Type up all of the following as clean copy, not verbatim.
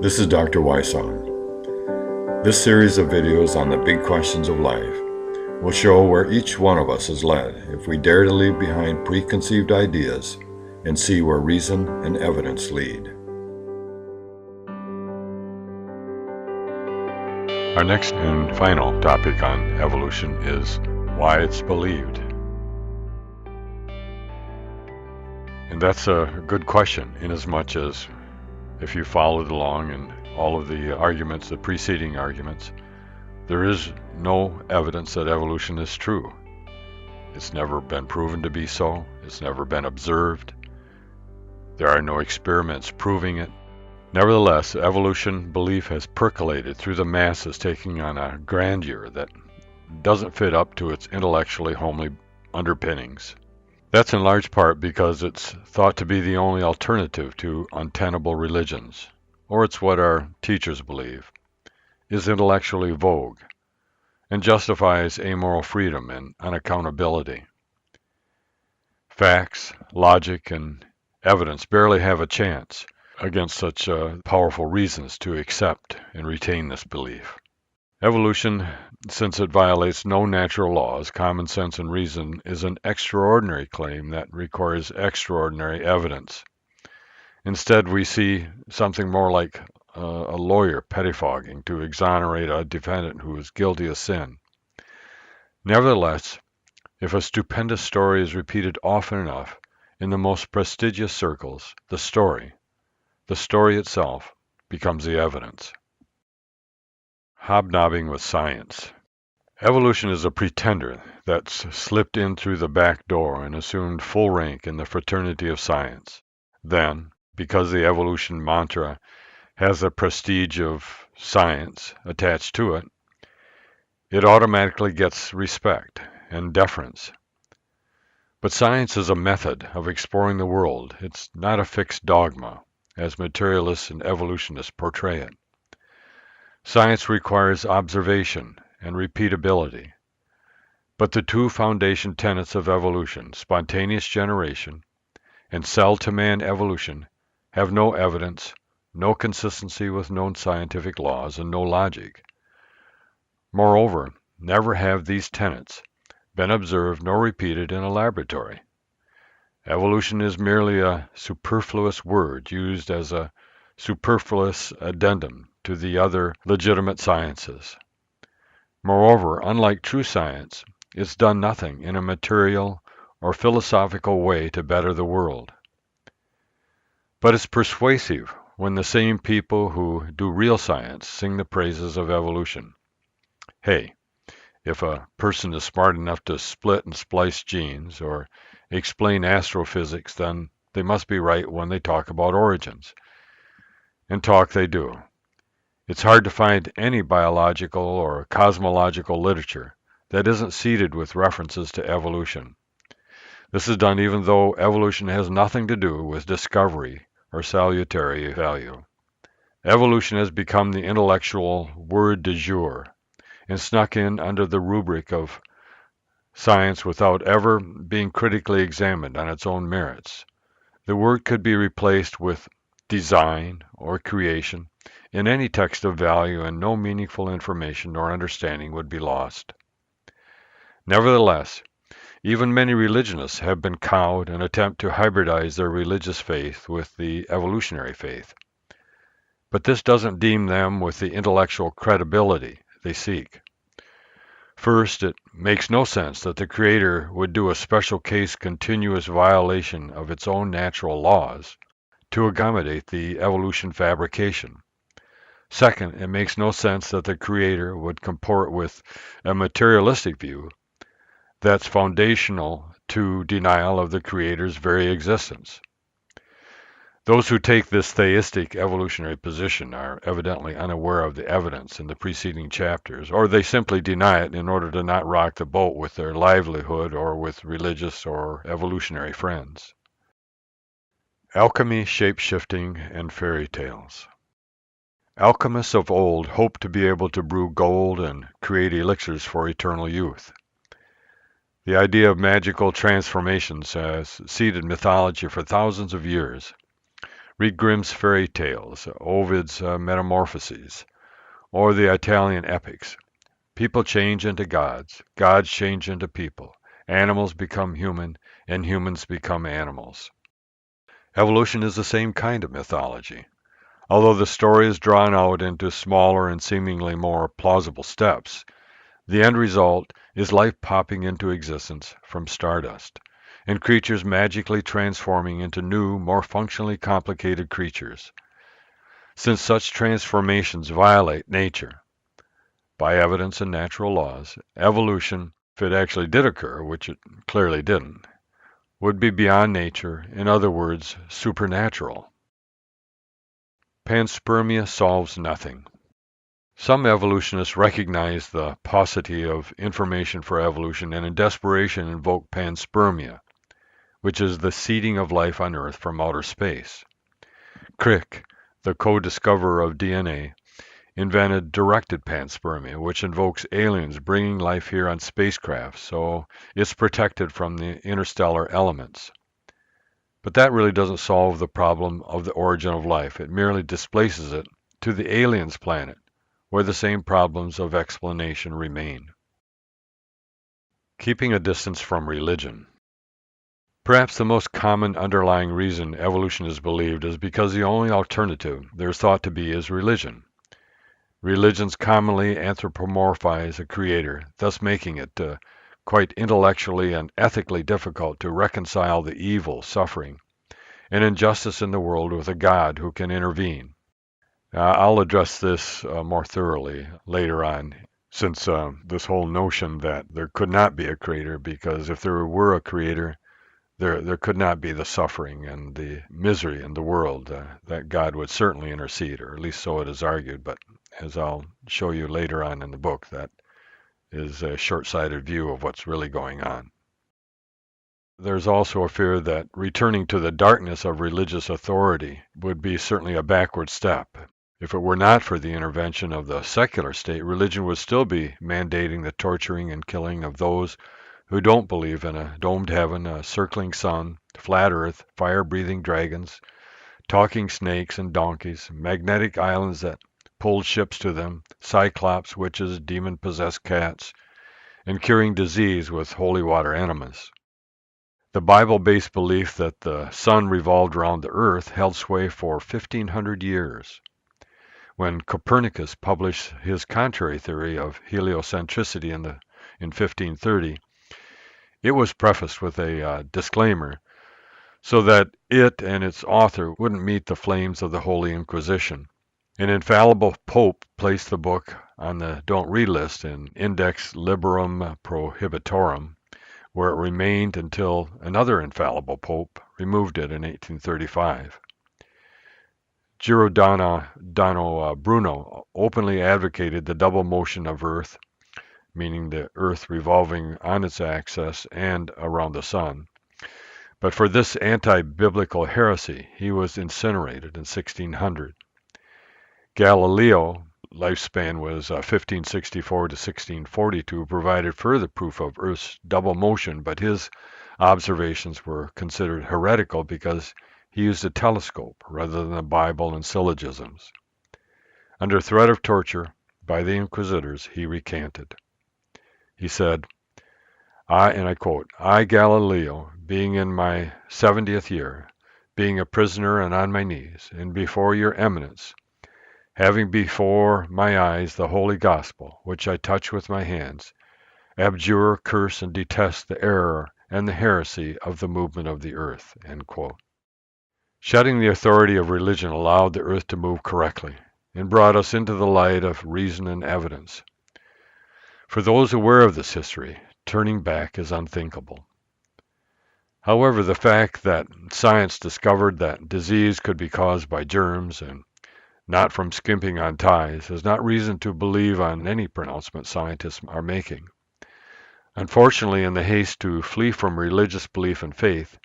This is Dr. Wysong. This series of videos on the big questions of life will show where each one of us is led if we dare to leave behind preconceived ideas and see where reason and evidence lead. Our next and final topic on evolution is why it's believed. And that's a good question, inasmuch as if you followed along in all of the arguments, the preceding arguments, there is no evidence that evolution is true. It's never been proven to be so. It's never been observed. There are no experiments proving it. Nevertheless, evolution belief has percolated through the masses, taking on a grandeur that doesn't fit up to its intellectually homely underpinnings. That's in large part because it's thought to be the only alternative to untenable religions, or it's what our teachers believe, is intellectually vogue, and justifies amoral freedom and unaccountability. Facts, logic, and evidence barely have a chance against such powerful reasons to accept and retain this belief. Evolution, since it violates no natural laws, common sense and reason, is an extraordinary claim that requires extraordinary evidence. Instead, we see something more like a lawyer pettifogging to exonerate a defendant who is guilty of sin. Nevertheless, if a stupendous story is repeated often enough in the most prestigious circles, the story itself becomes the evidence. Hobnobbing with science. Evolution is a pretender that's slipped in through the back door and assumed full rank in the fraternity of science. Then, because the evolution mantra has the prestige of science attached to it, it automatically gets respect and deference. But science is a method of exploring the world. It's not a fixed dogma, as materialists and evolutionists portray it. Science requires observation and repeatability. But the two foundation tenets of evolution, spontaneous generation and cell-to-man evolution, have no evidence, no consistency with known scientific laws, and no logic. Moreover, never have these tenets been observed nor repeated in a laboratory. Evolution is merely a superfluous word used as a superfluous addendum to the other legitimate sciences. Moreover, unlike true science, it's done nothing in a material or philosophical way to better the world. But it's persuasive when the same people who do real science sing the praises of evolution. Hey, if a person is smart enough to split and splice genes or explain astrophysics, then they must be right when they talk about origins. And talk they do. It's hard to find any biological or cosmological literature that isn't seeded with references to evolution. This is done even though evolution has nothing to do with discovery or salutary value. Evolution has become the intellectual word du jour and snuck in under the rubric of science without ever being critically examined on its own merits. The word could be replaced with design or creation in any text of value, and no meaningful information nor understanding would be lost. Nevertheless, even many religionists have been cowed and attempt to hybridize their religious faith with the evolutionary faith. But this doesn't deem them with the intellectual credibility they seek. First, it makes no sense that the Creator would do a special case continuous violation of its own natural laws to accommodate the evolution fabrication. Second, it makes no sense that the Creator would comport with a materialistic view that's foundational to denial of the Creator's very existence. Those who take this theistic evolutionary position are evidently unaware of the evidence in the preceding chapters, or they simply deny it in order to not rock the boat with their livelihood or with religious or evolutionary friends. Alchemy, shape-shifting, and fairy tales. Alchemists of old hoped to be able to brew gold and create elixirs for eternal youth. The idea of magical transformations has seeded mythology for thousands of years. Read Grimm's fairy tales, Ovid's Metamorphoses, or the Italian epics. People change into gods, gods change into people, animals become human, and humans become animals. Evolution is the same kind of mythology. Although the story is drawn out into smaller and seemingly more plausible steps, the end result is life popping into existence from stardust, and creatures magically transforming into new, more functionally complicated creatures. Since such transformations violate nature, by evidence and natural laws, evolution, if it actually did occur, which it clearly didn't, would be beyond nature, in other words, supernatural. Panspermia solves nothing. Some evolutionists recognize the paucity of information for evolution and in desperation invoke panspermia, which is the seeding of life on Earth from outer space. Crick, the co-discoverer of DNA, invented directed panspermia, which invokes aliens bringing life here on spacecraft, so it's protected from the interstellar elements. But that really doesn't solve the problem of the origin of life. It merely displaces it to the aliens' planet, where the same problems of explanation remain. Keeping a distance from religion. Perhaps the most common underlying reason evolution is believed is because the only alternative there is thought to be is religion. Religions commonly anthropomorphize a creator, thus making it quite intellectually and ethically difficult to reconcile the evil, suffering, and injustice in the world with a God who can intervene. I'll address this more thoroughly later on, since this whole notion that there could not be a creator, because if there were a creator, there could not be the suffering and the misery in the world. That God would certainly intercede, or at least so it is argued, but as I'll show you later on in the book, that is a short-sighted view of what's really going on. There's also a fear that returning to the darkness of religious authority would be certainly a backward step. If it were not for the intervention of the secular state, religion would still be mandating the torturing and killing of those who don't believe in a domed heaven, a circling sun, flat earth, fire-breathing dragons, talking snakes and donkeys, magnetic islands that pulled ships to them, cyclops, witches, demon-possessed cats, and curing disease with holy water enemas. The Bible-based belief that the sun revolved around the earth held sway for 1,500 years. When Copernicus published his contrary theory of heliocentricity in 1530, it was prefaced with a disclaimer so that it and its author wouldn't meet the flames of the Holy Inquisition. An infallible pope placed the book on the don't read list in Index Librorum Prohibitorum, where it remained until another infallible pope removed it in 1835. Giordano Bruno openly advocated the double motion of Earth, meaning the Earth revolving on its axis and around the sun. But for this anti-biblical heresy, he was incinerated in 1600. Galileo, lifespan was 1564 to 1642, provided further proof of Earth's double motion, but his observations were considered heretical because he used a telescope rather than the Bible and syllogisms. Under threat of torture by the inquisitors, he recanted. He said, and I quote, "I, Galileo, being in my 70th year, being a prisoner and on my knees, and before your eminence, having before my eyes the holy gospel, which I touch with my hands, abjure, curse, and detest the error and the heresy of the movement of the earth." End quote. Shedding the authority of religion allowed the earth to move correctly and brought us into the light of reason and evidence. For those aware of this history, turning back is unthinkable. However, the fact that science discovered that disease could be caused by germs and not from skimping on ties is not reason to believe on any pronouncement scientists are making. Unfortunately, in the haste to flee from religious belief and faith,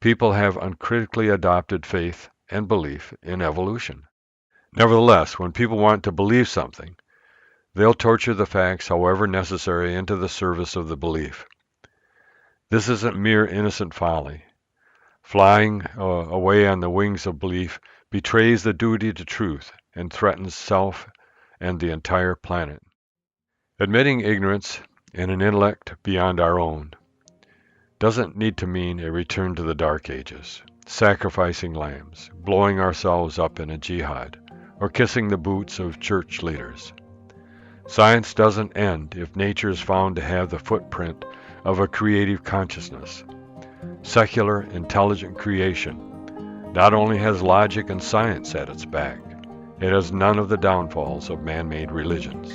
people have uncritically adopted faith and belief in evolution. Nevertheless, when people want to believe something, they'll torture the facts however necessary into the service of the belief. This isn't mere innocent folly. Flying away on the wings of belief betrays the duty to truth and threatens self and the entire planet. Admitting ignorance and an intellect beyond our own doesn't need to mean a return to the Dark Ages, sacrificing lambs, blowing ourselves up in a jihad, or kissing the boots of church leaders. Science doesn't end if nature is found to have the footprint of a creative consciousness. Secular, intelligent creation not only has logic and science at its back, it has none of the downfalls of man-made religions.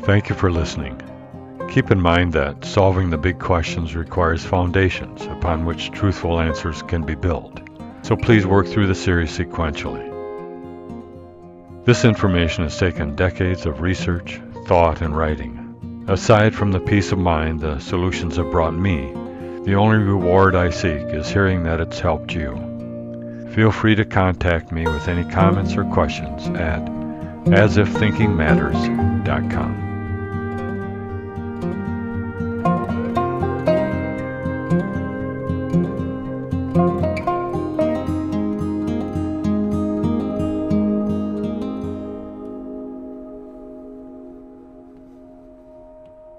Thank you for listening. Keep in mind that solving the big questions requires foundations upon which truthful answers can be built. So please work through the series sequentially. This information has taken decades of research, thought, and writing. Aside from the peace of mind the solutions have brought me, the only reward I seek is hearing that it's helped you. Feel free to contact me with any comments or questions at asifThinkingMatters.com.